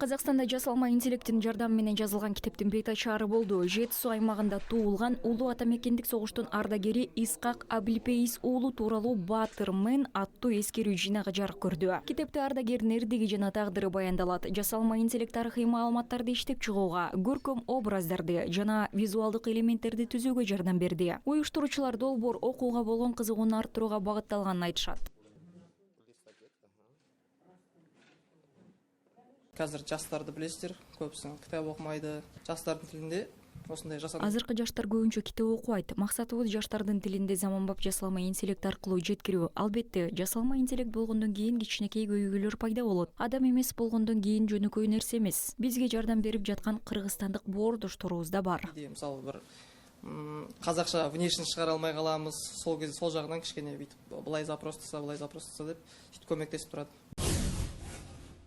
Казакстанда жасалма интеллекттин жардамы менен жазылган китептин бет ачары болду. Жет суу аймагында туулган улуу атамекендик согуштун ардагери Исхак Абилпейис уулу тууралуу Баатыр Мен аттуу эскерүү жинагы жарык көрдү. Китепте ардагердин эрдиги жана тагдыры баяндалат. Жасалма интеллект тарыхый маалыматтарды иштеп чыгууга, көркөм образдарды жана визуалдык элементтерди түзүүгө жардам берди. Уюштуруучулар долбоор окууга болгон кызыгууну арттырууга багытталганын айтышат. Қазір жастарды білесіздер, көбісі кітап оқымайды. Жастардың тілінде осындай жасалды. Азыркы жаштар көбүнчө китеп окубайт. Максатыбыз жаштардын тилинде заманбап жасалма интеллект аркылуу жеткирүү. Албетте, жасалма интеллект болгондон кийин кичинекей көйгөйлөр пайда болот. Адам эмес болгондон кийин жөнөкөй нерсе эмес. Бизге жардам берип жаткан кыргызстандык боордошторубуз да бар. Мисалы бір қазақша внешне шығара алмай қаламыз. Сол кезде сол жағынан кішкене бүйтіп былай запрос таса деп сөйтіп көмектесіп тұрады.